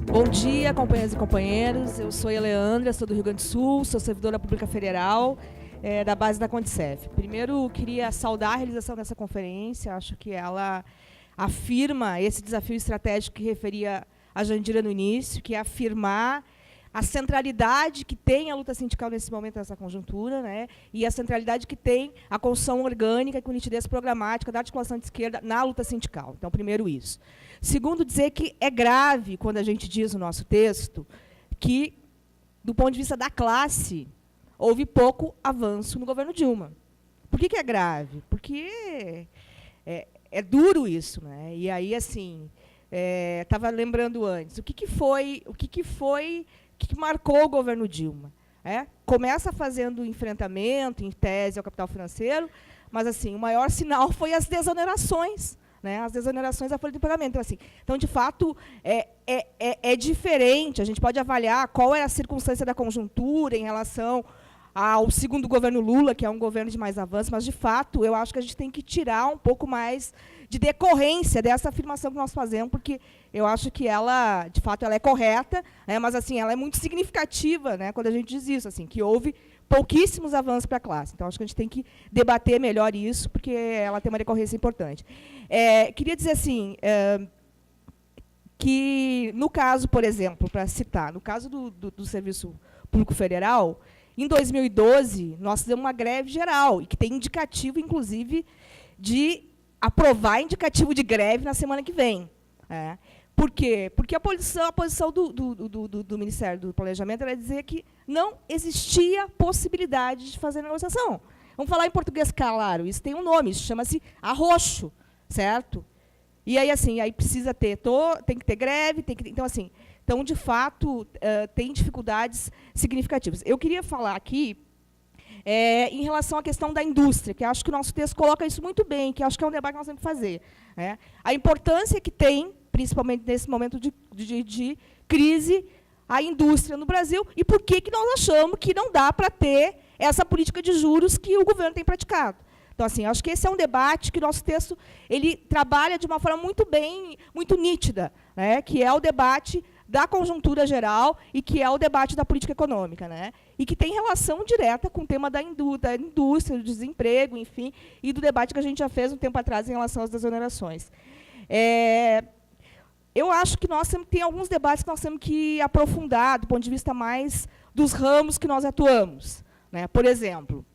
Bom dia, companheiras e companheiros. Eu sou a Eleandra, sou do Rio Grande do Sul, sou servidora pública federal da base da Condicef. Primeiro, queria saudar a realização dessa conferência. Acho que ela afirma esse desafio estratégico que referia a Jandira no início, que é afirmar a centralidade que tem a luta sindical nesse momento, nessa conjuntura, né, e a centralidade que tem a construção orgânica com nitidez programática da articulação de esquerda na luta sindical. Então, primeiro isso. Segundo, dizer que é grave, quando a gente diz no nosso texto, que, do ponto de vista da classe, houve pouco avanço no governo Dilma. Por que é grave? Porque é duro isso, né? E aí, assim, estava lembrando antes, o que marcou o governo Dilma? Começa fazendo enfrentamento, em tese, ao capital financeiro, mas assim, o maior sinal foi as desonerações, né? As desonerações da folha de pagamento. Então, de fato, é diferente. A gente pode avaliar qual é a circunstância da conjuntura em relação ao segundo governo Lula, que é um governo de mais avanço, mas, de fato, eu acho que a gente tem que tirar um pouco mais de decorrência dessa afirmação que nós fazemos, porque eu acho que ela, de fato, ela é correta, né, mas assim, ela é muito significativa, né, quando a gente diz isso, assim, que houve pouquíssimos avanços para a classe. Então, acho que a gente tem que debater melhor isso, porque ela tem uma decorrência importante. Queria dizer assim, que, no caso, por exemplo, para citar, no caso do Serviço Público Federal, em 2012, nós fizemos uma greve geral, e que tem indicativo, inclusive, de aprovar indicativo de greve na semana que vem. Por quê? Porque a posição do Ministério do Planejamento era dizer que não existia possibilidade de fazer negociação. Vamos falar em português claro, isso tem um nome, isso chama-se arroxo, certo? E aí, assim, aí precisa ter, tem que ter greve, então, assim, então, de fato, tem dificuldades significativas. Eu queria falar aqui em relação à questão da indústria, que acho que o nosso texto coloca isso muito bem, que acho que é um debate que nós temos que fazer. A importância que tem, principalmente nesse momento de crise, a indústria no Brasil, e por que nós achamos que não dá para ter essa política de juros que o governo tem praticado. Então, assim, acho que esse é um debate que o nosso texto ele trabalha de uma forma muito bem, muito nítida, né, que é o debate da conjuntura geral e que é o debate da política econômica, né? E que tem relação direta com o tema da indústria, do desemprego, enfim, e do debate que a gente já fez um tempo atrás em relação às desonerações. Eu acho que tem alguns debates que nós temos que aprofundar do ponto de vista mais dos ramos que nós atuamos, né? Por exemplo,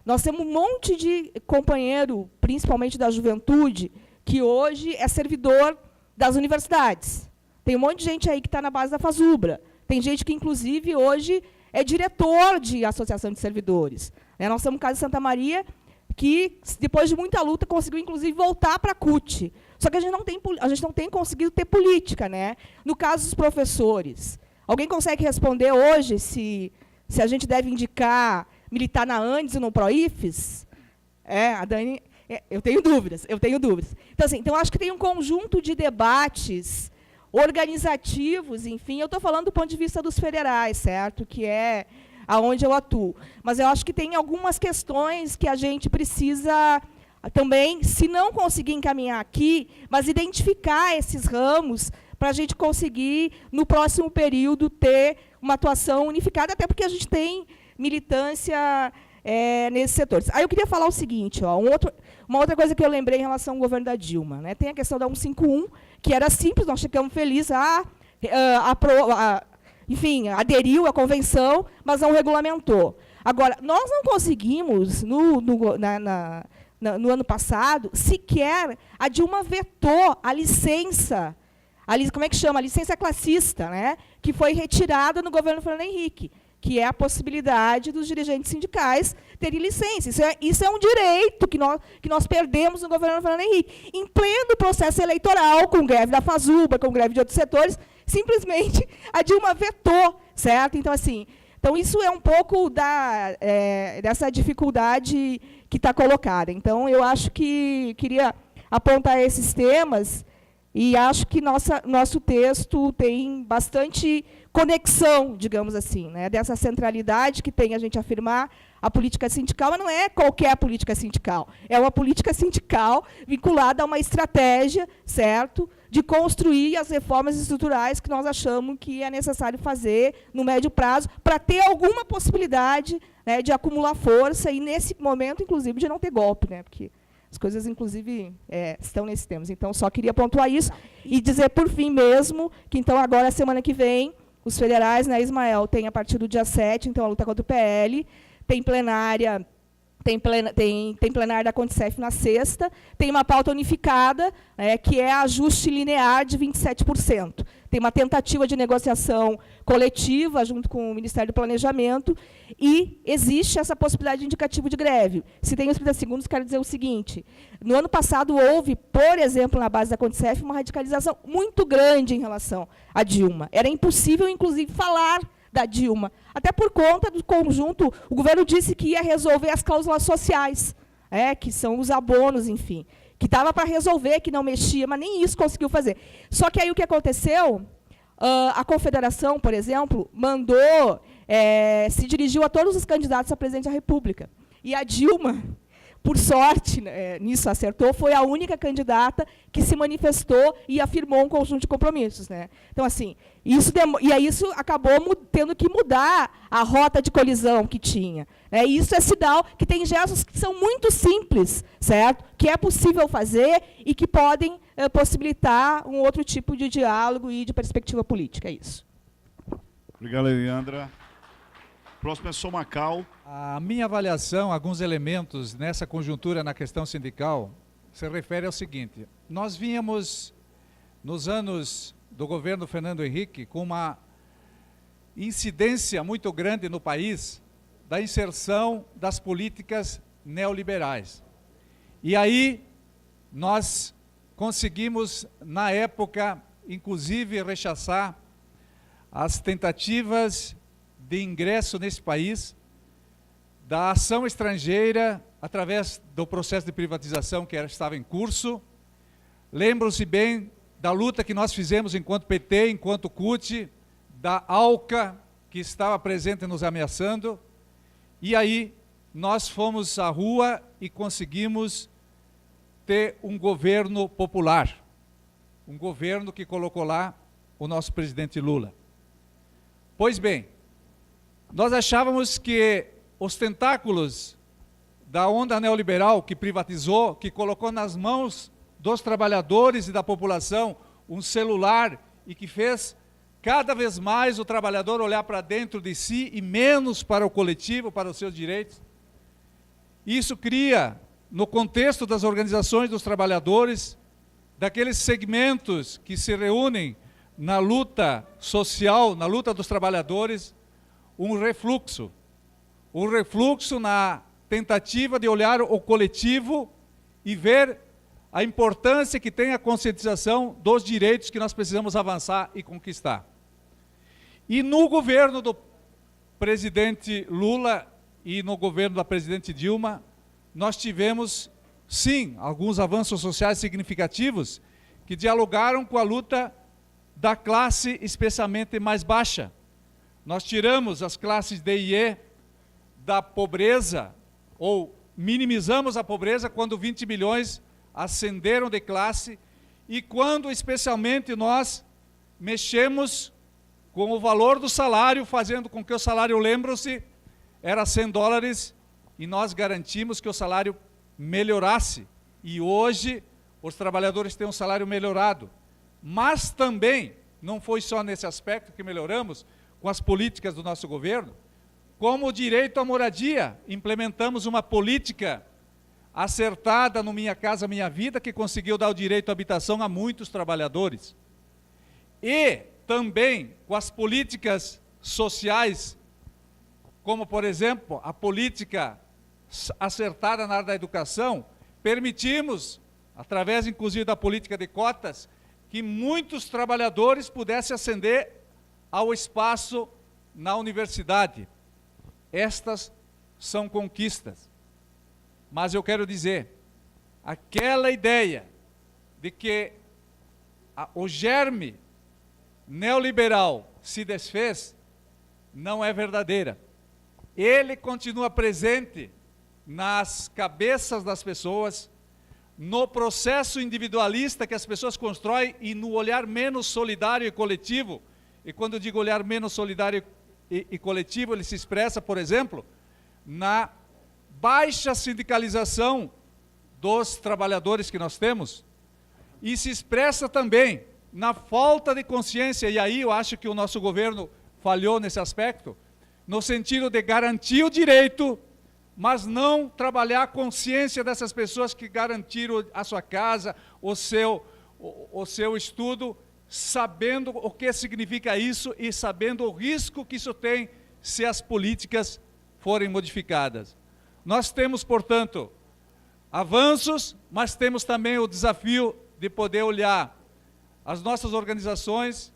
nós temos um monte de companheiro, principalmente da juventude, que hoje é servidor das universidades. Tem um monte de gente aí que está na base da FASUBRA. Tem gente que, inclusive, hoje é diretor de associação de servidores. Nós temos o caso de Santa Maria, que, depois de muita luta, conseguiu, inclusive, voltar para a CUT. Só que a gente não tem conseguido ter política, né? No caso dos professores. Alguém consegue responder hoje se a gente deve indicar militar na Andes e no PROIFES? A Dani... eu tenho dúvidas. Então, assim, acho que tem um conjunto de debates organizativos, enfim, eu estou falando do ponto de vista dos federais, certo? Que é aonde eu atuo. Mas eu acho que tem algumas questões que a gente precisa também, se não conseguir encaminhar aqui, mas identificar esses ramos para a gente conseguir, no próximo período, ter uma atuação unificada, até porque a gente tem militância nesses setores. Aí eu queria falar o seguinte, uma outra coisa que eu lembrei em relação ao governo da Dilma, né? Tem a questão da 151, que era simples, nós ficamos felizes, enfim, aderiu à convenção, mas não regulamentou. Agora, nós não conseguimos, no ano passado, sequer a Dilma vetou a licença, como é que chama? A licença classista, né? Que foi retirada no governo Fernando Henrique, que é a possibilidade dos dirigentes sindicais terem licença. Isso é um direito que nós perdemos no governo Fernando Henrique. Em pleno processo eleitoral, com greve da FASUBRA, com greve de outros setores, simplesmente a Dilma vetou, certo? Então, assim, isso é um pouco dessa dificuldade que está colocada. Então, eu acho que queria apontar esses temas e acho que nosso texto tem bastante conexão, digamos assim, né, dessa centralidade que tem a gente afirmar a política sindical, mas não é qualquer política sindical, é uma política sindical vinculada a uma estratégia, certo, de construir as reformas estruturais que nós achamos que é necessário fazer no médio prazo para ter alguma possibilidade, né, de acumular força e, nesse momento, inclusive, de não ter golpe, né, porque as coisas, inclusive, estão nesses termos. Então, só queria pontuar isso e dizer, por fim mesmo, que, então, agora, semana que vem, os federais, né, Ismael, tem a partir do dia 7, então, a luta contra o PL, tem plenária, tem plenária da Conticef na sexta, tem uma pauta unificada, que é ajuste linear de 27%. Tem uma tentativa de negociação coletiva junto com o Ministério do Planejamento e existe essa possibilidade de indicativo de greve. Se tem os 30 segundos, quero dizer o seguinte. No ano passado, houve, por exemplo, na base da Conticef, uma radicalização muito grande em relação à Dilma. Era impossível, inclusive, falar da Dilma. Até por conta do conjunto, o governo disse que ia resolver as cláusulas sociais, que são os abonos, enfim, que estava para resolver, que não mexia, mas nem isso conseguiu fazer. Só que aí o que aconteceu? A Confederação, por exemplo, mandou, se dirigiu a todos os candidatos a presidente da República. E a Dilma, por sorte, nisso acertou, foi a única candidata que se manifestou e afirmou um conjunto de compromissos, né? Então, assim, isso acabou tendo que mudar a rota de colisão que tinha. E isso é sinal que tem gestos que são muito simples, certo? Que é possível fazer e que podem possibilitar um outro tipo de diálogo e de perspectiva política. É isso. Obrigado, Leandra. Próximo é Somacal. A minha avaliação, alguns elementos nessa conjuntura na questão sindical, se refere ao seguinte. Nós vínhamos, nos anos do governo Fernando Henrique, com uma incidência muito grande no país da inserção das políticas neoliberais. E aí nós conseguimos, na época, inclusive, rechaçar as tentativas de ingresso nesse país da ação estrangeira através do processo de privatização que estava em curso. Lembram-se bem da luta que nós fizemos enquanto PT, enquanto CUT, da ALCA, que estava presente nos ameaçando. E aí nós fomos à rua e conseguimos ter um governo popular, um governo que colocou lá o nosso presidente Lula. Pois bem, nós achávamos que os tentáculos da onda neoliberal que privatizou, que colocou nas mãos dos trabalhadores e da população um celular e que fez cada vez mais o trabalhador olhar para dentro de si e menos para o coletivo, para os seus direitos. Isso cria, no contexto das organizações dos trabalhadores, daqueles segmentos que se reúnem na luta social, na luta dos trabalhadores, um refluxo na tentativa de olhar o coletivo e ver a importância que tem a conscientização dos direitos que nós precisamos avançar e conquistar. E no governo do presidente Lula e no governo da presidente Dilma, nós tivemos, sim, alguns avanços sociais significativos que dialogaram com a luta da classe especialmente mais baixa. Nós tiramos as classes D e E da pobreza, ou minimizamos a pobreza quando 20 milhões ascenderam de classe e quando especialmente nós mexemos com o valor do salário, fazendo com que o salário, lembram-se, era $100 e nós garantimos que o salário melhorasse. E hoje os trabalhadores têm um salário melhorado. Mas também, não foi só nesse aspecto que melhoramos, com as políticas do nosso governo, como o direito à moradia, implementamos uma política acertada no Minha Casa Minha Vida, que conseguiu dar o direito à habitação a muitos trabalhadores. E também com as políticas sociais, como, por exemplo, a política acertada na área da educação, permitimos, através, inclusive, da política de cotas, que muitos trabalhadores pudessem ascender ao espaço na universidade. Estas são conquistas. Mas eu quero dizer, aquela ideia de que o germe neoliberal se desfez não é verdadeira. Ele continua presente nas cabeças das pessoas, no processo individualista que as pessoas constroem e no olhar menos solidário e coletivo. E quando eu digo olhar menos solidário e coletivo, ele se expressa, por exemplo, na baixa sindicalização dos trabalhadores que nós temos, e se expressa também na falta de consciência, e aí eu acho que o nosso governo falhou nesse aspecto, no sentido de garantir o direito, mas não trabalhar a consciência dessas pessoas que garantiram a sua casa, o seu estudo, sabendo o que significa isso e sabendo o risco que isso tem se as políticas forem modificadas. Nós temos, portanto, avanços, mas temos também o desafio de poder olhar as nossas organizações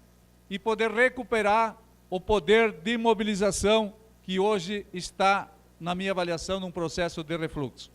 e poder recuperar o poder de mobilização que hoje está, na minha avaliação, num processo de refluxo.